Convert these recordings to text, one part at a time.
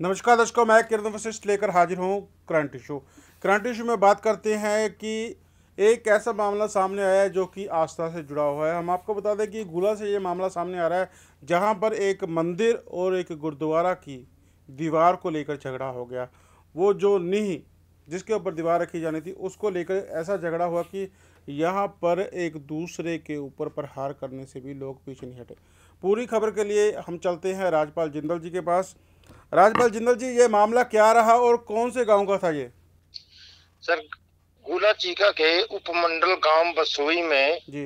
नमस्कार दर्शकों, मैं किरण वशिष्ठ लेकर हाजिर हूँ करंट इशू। करंट इशू में बात करते हैं कि एक ऐसा मामला सामने आया है जो कि आस्था से जुड़ा हुआ है। हम आपको बता दें कि गुला से ये मामला सामने आ रहा है, जहाँ पर एक मंदिर और एक गुरुद्वारा की दीवार को लेकर झगड़ा हो गया। वो जो नींह जिसके ऊपर दीवार रखी जानी थी उसको लेकर ऐसा झगड़ा हुआ कि यहाँ पर एक दूसरे के ऊपर प्रहार करने से भी लोग पीछे नहीं हटे। पूरी खबर के लिए हम चलते हैं राजपाल जिंदल जी के पास। राजपाल जिंदल जी, ये मामला क्या रहा और कौन से गांव का था ये? सर, गुला चीका के उपमंडल गांव बसोई में जी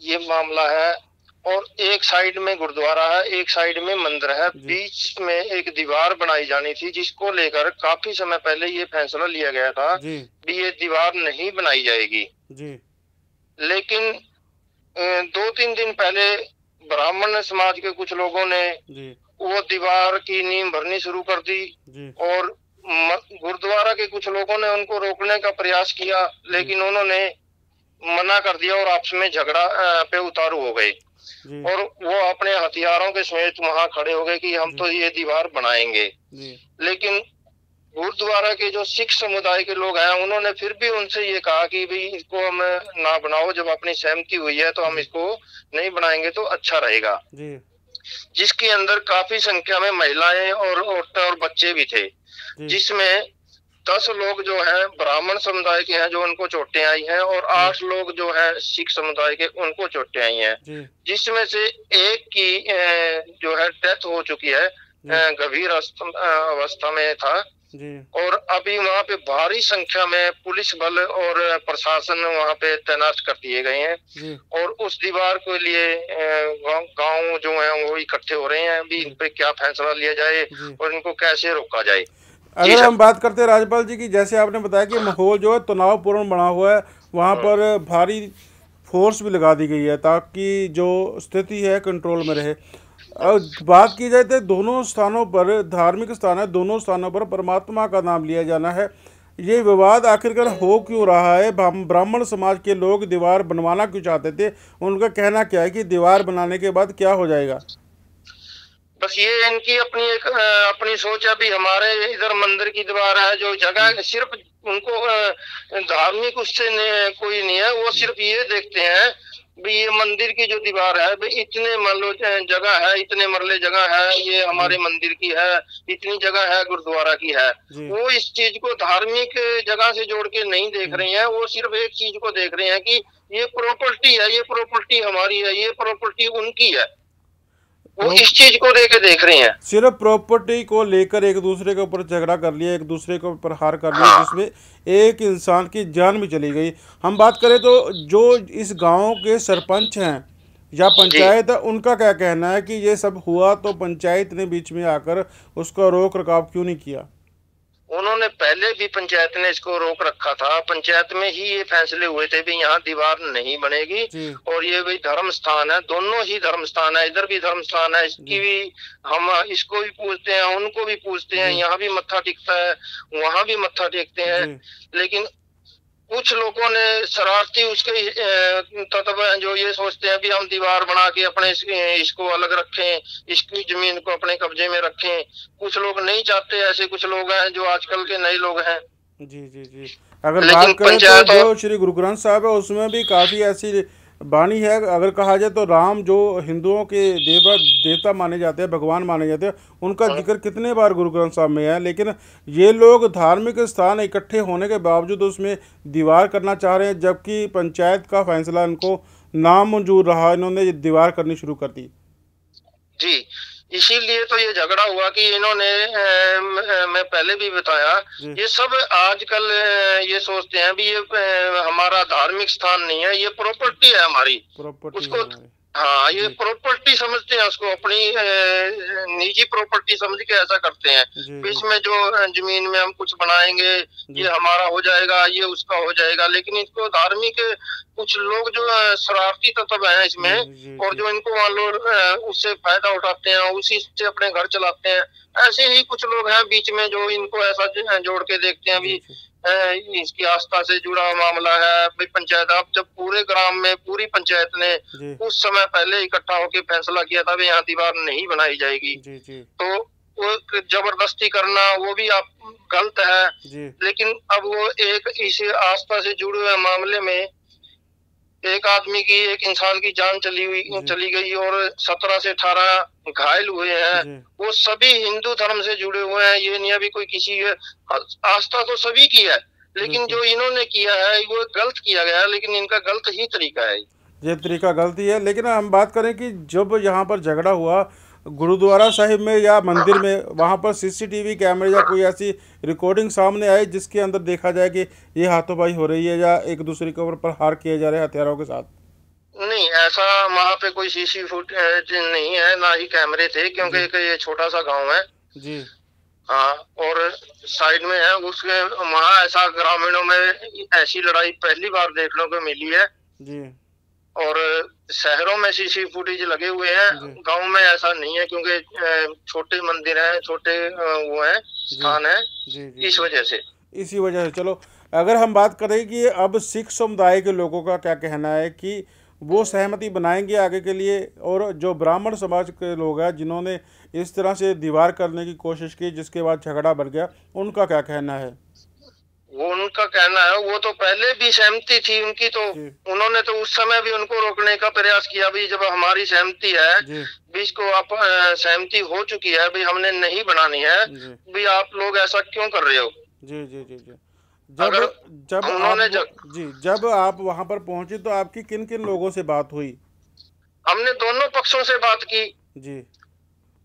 ये मामला है। और एक साइड में गुरुद्वारा है, एक साइड में मंदिर है। जी बीच में एक दीवार बनाई जानी थी, जिसको लेकर काफी समय पहले ये फैसला लिया गया था जी कि ये दीवार नहीं बनाई जाएगी। जी लेकिन 2-3 दिन पहले ब्राह्मण समाज के कुछ लोगों ने जी वो दीवार की नींव भरनी शुरू कर दी। जी और गुरुद्वारा के कुछ लोगों ने उनको रोकने का प्रयास किया, जी लेकिन उन्होंने मना कर दिया और आपस में झगड़ा पे उतारू हो गए। जी और वो अपने हथियारों के समेत वहां खड़े हो गए कि हम जी तो ये दीवार बनाएंगे। जी लेकिन गुरुद्वारा के जो सिख समुदाय के लोग हैं, उन्होंने फिर भी उनसे ये कहा कि भाई इसको हम ना बनाओ, जब अपनी सहमति हुई है तो हम जी इसको नहीं बनाएंगे तो अच्छा रहेगा। जी जिसके अंदर काफी संख्या में महिलाएं और औरतें और बच्चे भी थे, जी जिसमें 10 लोग जो हैं ब्राह्मण समुदाय के हैं जो उनको चोटें आई हैं, और जी 8 लोग जो हैं सिख समुदाय के उनको चोटें आई हैं। जी जिसमें से एक की जो है डेथ हो चुकी है, जी गंभीर अवस्था में था। जी और अभी वहां पे भारी संख्या में पुलिस बल और प्रशासन वहां पे तैनात कर दिए गए हैं। जी और उस दीवार के लिए गांव जो है वो इकट्ठे हो रहे हैं अभी इन जी पे क्या फैसला लिया जाए जी और इनको कैसे रोका जाए। जी अगर सर। हम बात करते हैं राजपाल जी की, जैसे आपने बताया कि माहौल जो है तनावपूर्ण बना हुआ है, वहाँ हम्म, पर भारी फोर्स भी लगा दी गई है ताकि जो स्थिति है कंट्रोल में रहे। और बात की जाए तो दोनों स्थानों पर धार्मिक स्थान है, दोनों स्थानों पर परमात्मा का नाम लिया जाना है। ये विवाद आखिरकार हो क्यों रहा है? ब्राह्मण समाज के लोग दीवार बनवाना क्यों चाहते थे? उनका कहना क्या है कि दीवार बनाने के बाद क्या हो जाएगा? बस ये इनकी अपनी एक अपनी सोच है। अभी हमारे इधर मंदिर की दीवार है, जो जगह सिर्फ उनको धार्मिक उससे कोई नहीं है। वो सिर्फ ये देखते हैं भी ये मंदिर की जो दीवार है, भाई इतने मान लो जगह है, इतने मरले जगह है, ये जी हमारे मंदिर की है, इतनी जगह है गुरुद्वारा की है। जी वो इस चीज को धार्मिक जगह से जोड़ के नहीं देख हम्म, रहे हैं। वो सिर्फ एक चीज को देख रहे हैं कि ये प्रॉपर्टी है, ये प्रॉपर्टी हमारी है, ये प्रॉपर्टी उनकी है। वो प्रो इस चीज को देख रहे हैं। सिर्फ प्रॉपर्टी को लेकर एक दूसरे के ऊपर झगड़ा कर लिया, एक दूसरे को प्रहार कर लिया, हाँ जिसमें एक इंसान की जान भी चली गई। हम बात करें तो जो इस गांव के सरपंच हैं या जी। पंचायत है, उनका क्या कहना है कि ये सब हुआ तो पंचायत ने बीच में आकर उसका रोक रखाव क्यों नहीं किया? उन्होंने पहले भी पंचायत ने इसको रोक रखा था। पंचायत में ही ये फैसले हुए थे भी यहाँ दीवार नहीं बनेगी। जी और ये भी धर्म स्थान है, दोनों ही धर्म स्थान है, इधर भी धर्म स्थान है, इसकी जी भी हम इसको भी पूछते हैं, उनको भी पूछते हैं, जी यहाँ भी मत्था टेकता है, वहां भी मत्था टेकते हैं। जी लेकिन कुछ लोगों ने शरारती उसके तत्व हैं जो ये सोचते हैं भी हम दीवार बना के अपने इसको अलग रखें, इसकी जमीन को अपने कब्जे में रखें। कुछ लोग नहीं चाहते, ऐसे कुछ लोग हैं जो आजकल के नए लोग हैं। जी जी जी अगर लेकिन बात करें तो पंचायत जो और श्री गुरु ग्रंथ साहब है उसमें भी काफ़ी ऐसी बाणी है। अगर कहा जाए तो राम जो हिंदुओं के देवता माने जाते हैं, भगवान माने जाते हैं, उनका जिक्र कितने बार गुरु ग्रंथ साहब में है। लेकिन ये लोग धार्मिक स्थान इकट्ठे होने के बावजूद उसमें दीवार करना चाह रहे हैं, जबकि पंचायत का फैसला इनको नामंजूर रहा, इन्होंने ये दीवार करनी शुरू कर दी। जी, इसीलिए तो ये झगड़ा हुआ कि इन्होंने मैं पहले भी बताया, जी ये सब आजकल ये सोचते हैं भी ये हमारा धार्मिक स्थान नहीं है, ये प्रॉपर्टी है हमारी। प्रॉपर्टी है उसको हमारी। हाँ, ये जी प्रॉपर्टी समझते हैं, उसको अपनी निजी प्रॉपर्टी समझ के ऐसा करते हैं। जी तो जी इसमें जो जमीन में हम कुछ बनाएंगे, ये जी हमारा हो जाएगा, ये उसका हो जाएगा। लेकिन इसको धार्मिक कुछ लोग जो शरारती तत्व हैं जी इसमें, जी और जी जो इनको मान लो उससे फायदा उठाते हैं, उसी से अपने घर चलाते हैं। ऐसे ही कुछ लोग हैं बीच में जो इनको ऐसा जोड़ के देखते हैं जी भी जी अ, इसकी आस्था से जुड़ा हुआ मामला है। भाई पंचायत, अब जब पूरे ग्राम में पूरी पंचायत ने जी उस समय पहले इकट्ठा होकर फैसला किया था भी यहाँ दीवार नहीं बनाई जाएगी, जी जी तो वो जबरदस्ती करना वो भी आप गलत है। जी लेकिन अब वो एक इस आस्था से जुड़े हुए मामले में एक आदमी की, एक इंसान की जान जी चली गई और 17 से 18 घायल हुए हैं। जी वो सभी हिंदू धर्म से जुड़े हुए हैं, ये नहीं अभी कोई किसी आस्था तो सभी की है, लेकिन बिल्कुल। जो इन्होंने किया है वो गलत किया गया है, लेकिन इनका गलत ही तरीका है। ये तरीका गलती है, लेकिन हम बात करें कि जब यहाँ पर झगड़ा हुआ गुरुद्वारा साहिब में या मंदिर में, वहाँ पर सीसीटीवी कैमरे या कोई ऐसी रिकॉर्डिंग सामने आई जिसके अंदर देखा जाए कि ये हाथोंबाई हो रही है या एक दूसरे के ऊपर हार किए जा रहे हैं हथियारों के साथ? नहीं, ऐसा वहां पे कोई सीसी फुटेज नहीं है, ना ही कैमरे थे, क्योंकि जी एक ये छोटा सा गांव है। जी हाँ, और साइड में है उसके, वहाँ ऐसा ग्रामीणों में ऐसी लड़ाई पहली बार देखने को मिली है। जी और शहरों में सीसी फुटेज लगे हुए हैं, जी गांव में ऐसा नहीं है, क्योंकि छोटे मंदिर हैं, छोटे वो हैं, जी स्थान है, जी जी इस जी वजह से। इसी वजह से। चलो, अगर हम बात करें कि अब सिख समुदाय के लोगों का क्या कहना है कि वो सहमति बनाएंगे आगे के लिए, और जो ब्राह्मण समाज के लोग हैं जिन्होंने इस तरह से दीवार करने की कोशिश की जिसके बाद झगड़ा बढ़ गया, उनका क्या कहना है? वो उनका कहना है, वो तो पहले भी सहमति थी उनकी, तो जी उन्होंने तो उस समय भी उनको रोकने का प्रयास किया भी, जब हमारी सहमति है जी भी, इसको आप सहमति हो चुकी है भी, हमने नहीं बनानी है जी भी, आप लोग ऐसा क्यों कर रहे हो। जी जी जी जी जब अगर जब उन्होंने जब आप वहां पर पहुंचे तो आपकी किन किन लोगों से बात हुई? हमने दोनों पक्षों से बात की, जी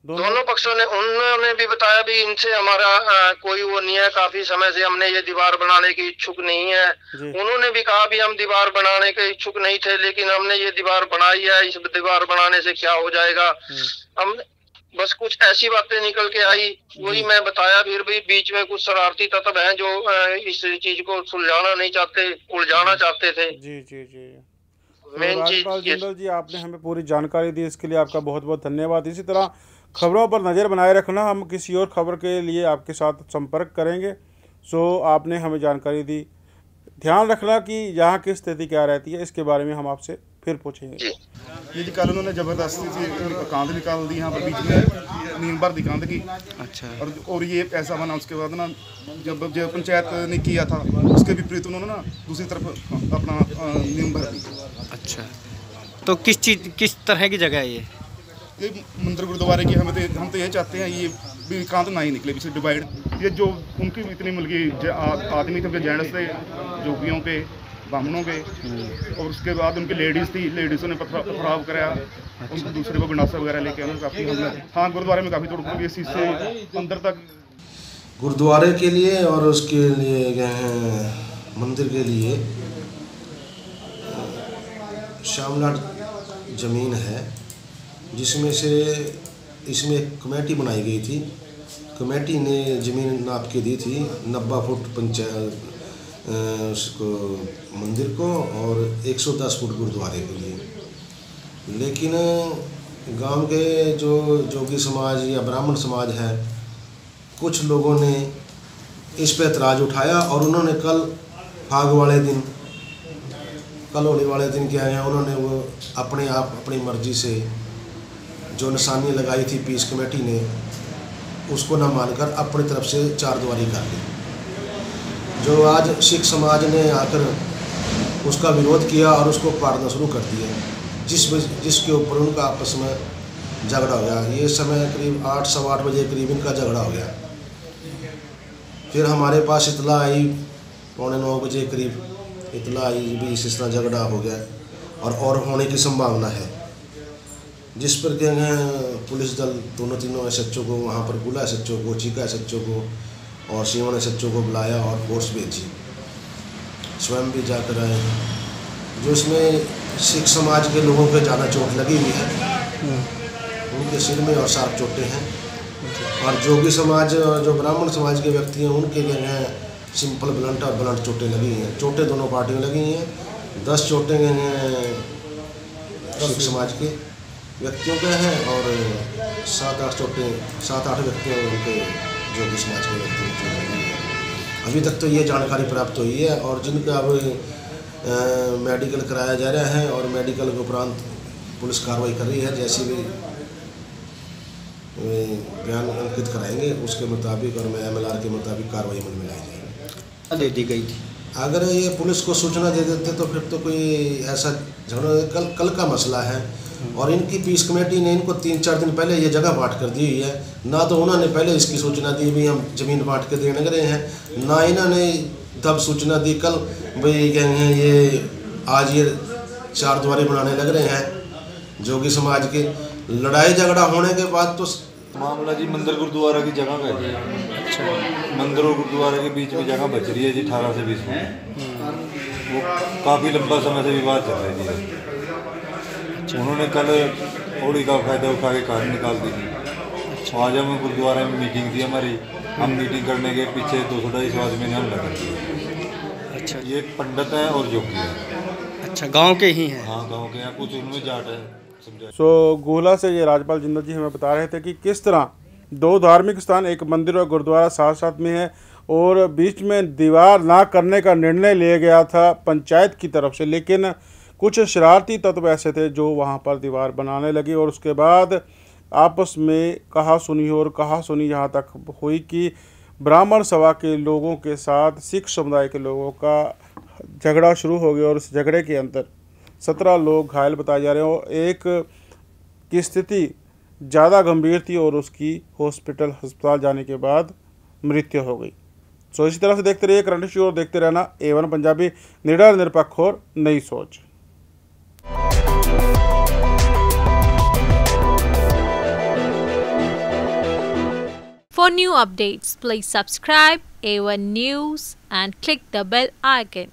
दोनों पक्षों ने, उन्होंने भी बताया भी इनसे हमारा कोई वो नहीं है, काफी समय से हमने ये दीवार बनाने की इच्छुक नहीं है। जी उन्होंने भी कहा भी हम दीवार बनाने के इच्छुक नहीं थे, लेकिन हमने ये दीवार बनाई है, इस दीवार बनाने से क्या हो जाएगा। हम बस कुछ ऐसी बातें निकल के आई, वही जी मैं बताया। फिर भी बीच में कुछ शरारती तत्व हैं जो इस चीज को सुलझाना नहीं चाहते, उलझाना चाहते थे। जी जी जी तो मेन राजपाल चीज ये। जिंदल जी, आपने हमें पूरी जानकारी दी, इसके लिए आपका बहुत बहुत धन्यवाद। इसी तरह खबरों पर नज़र बनाए रखना, हम किसी और खबर के लिए आपके साथ संपर्क करेंगे। सो आपने हमें जानकारी दी, ध्यान रखना कि यहाँ की स्थिति क्या रहती है, इसके बारे में हम आपसे फिर पूछेंगे। ये जी कल उन्होंने ज़बरदस्ती से कांध निकाल दी यहाँ पर बीच में, नींद भर दी कांध की। अच्छा। और ये ऐसा बना, उसके बाद ना जब पंचायत ने किया था उसके विपरीत उन्होंने ना दूसरी तरफ अपना नींद भर दी। अच्छा, तो किस तरह की जगह है ये मंदिर गुरुद्वारे की, हम तो ये चाहते हैं ये भी कांध ना ही निकले, पीछे डिवाइड। ये जो उनकी इतनी मुल्की आदमी थे, जेंट्स थे, जोगियों के, ब्राह्मणों के, और उसके बाद उनकी लेडीज़ थी, लेडीज़ों ने पथराव कराया, उनको दूसरे को गंडासा वगैरह लेके उन्होंने काफ़ी हमला। हाँ, गुरुद्वारे में काफ़ी तोड़ इस चीज़ से अंदर तक। गुरुद्वारे के लिए और उसके लिए गए हैं मंदिर के लिए शामलाट ज़मीन है, जिसमें से इसमें एक कमेटी बनाई गई थी। कमेटी ने ज़मीन नाप के दी थी 90 फुट पंचायत उसको मंदिर को और 110 फुट गुरुद्वारे के लिए। लेकिन गांव के जो जोगी समाज या ब्राह्मण समाज है, कुछ लोगों ने इस पर एतराज़ उठाया और उन्होंने कल फाग वाले दिन, कल होली वाले दिन क्या है, उन्होंने वो अपने आप अपनी मर्जी से जो निशानी लगाई थी पीस कमेटी ने, उसको न मानकर अपनी तरफ से चारदीवारी कर दी। जो आज सिख समाज ने आकर उसका विरोध किया और उसको पाड़ना शुरू कर दिया, जिसके ऊपर उनका आपस में झगड़ा हो गया। ये समय करीब 8 सवा 8 बजे करीब इनका झगड़ा हो गया। फिर हमारे पास इतला आई 8:45 बजे करीब, इतला आई भी इस तरह झगड़ा हो गया और होने की संभावना है, जिस पर क्या है पुलिस दल दोनों तीनों SHO को वहाँ पर बुला, SHO को, चीका SHO को और सीवन SHO को बुलाया और फोर्स भेजी, स्वयं भी जाकर आए। जो इसमें सिख समाज के लोगों के ज़्यादा चोट लगी हुई है, उनके सिर में और 7 चोटें हैं, और जोगी समाज जो ब्राह्मण समाज के व्यक्ति हैं उनके लिए हैं सिंपल ब्लंट और ब्लंट चोटें लगी हैं। चोटें दोनों पार्टियों में लगी हैं। 10 चोटें हैं सिख समाज के व्यक्तियों के हैं और 7-8 चोटें 7-8 व्यक्तियों उनके जोगी समाज के व्यक्तियों की लगी हैं। अभी तक तो ये जानकारी प्राप्त हुई है, और जिनका अब मेडिकल कराया जा रहा है और मेडिकल के उपरांत पुलिस कार्रवाई कर रही है। जैसी भी बयान अंकित कराएंगे, उसके मुताबिक और MLR के मुताबिक कार्रवाई अमल में लाई जाएगी। दे दी गई थी। अगर ये पुलिस को सूचना दे देते तो फिर तो कोई ऐसा झगड़ा कल का मसला है, और इनकी पीस कमेटी ने इनको 3-4 दिन पहले ये जगह बांट कर दी हुई है। ना तो उन्होंने पहले इसकी सूचना दी भी हम ज़मीन बांट के देने गए हैं, ना इन्होंने तब सूचना दी कल भाई कहेंगे ये आज ये 4 द्वारे बनाने लग रहे हैं जोगी समाज के। लड़ाई झगड़ा होने के बाद तो मामला जी मंदिर गुरुद्वारा की जगह का है। अच्छा। मंदिर और गुरुद्वारा के बीच में जगह बच रही है जी 18 से 20 फुट। वो काफ़ी लंबा समय से विवाद चल रही है। अच्छा। उन्होंने कल होली का फायदा उठा के कार निकाल दी थी। अच्छा। आज हम गुरुद्वारा में मीटिंग थी हमारी, हम मीटिंग करने के पीछे 200-250 आदमी ने हमला कर दिया। अच्छा। ये पंडित हैं और जोगी हैं। अच्छा, गांव के ही हैं? हाँ, गांव के हैं, कुछ उनमें जाट है। गोला से ये राजपाल जिंदल जी हमें बता रहे थे कि किस तरह 2 धार्मिक स्थान, एक मंदिर और गुरुद्वारा साथ साथ में है, और बीच में दीवार ना करने का निर्णय लिया गया था पंचायत की तरफ से, लेकिन कुछ शरारती तत्व ऐसे थे जो वहां पर दीवार बनाने लगे, और उसके बाद आपस में कहा सुनी यहाँ तक हुई कि ब्राह्मण सभा के लोगों के साथ सिख समुदाय के लोगों का झगड़ा शुरू हो गया, और उस झगड़े के अंदर 17 लोग घायल बताए जा रहे हैं, और एक की स्थिति ज़्यादा गंभीर थी और उसकी अस्पताल जाने के बाद मृत्यु हो गई। सो इसी तरह से देखते रहिए करंट इश्यू और देखते रहना A1 पंजाबी, निडर, निरपेक्ष और नई सोच। For new updates, please subscribe A1 News and click the bell icon.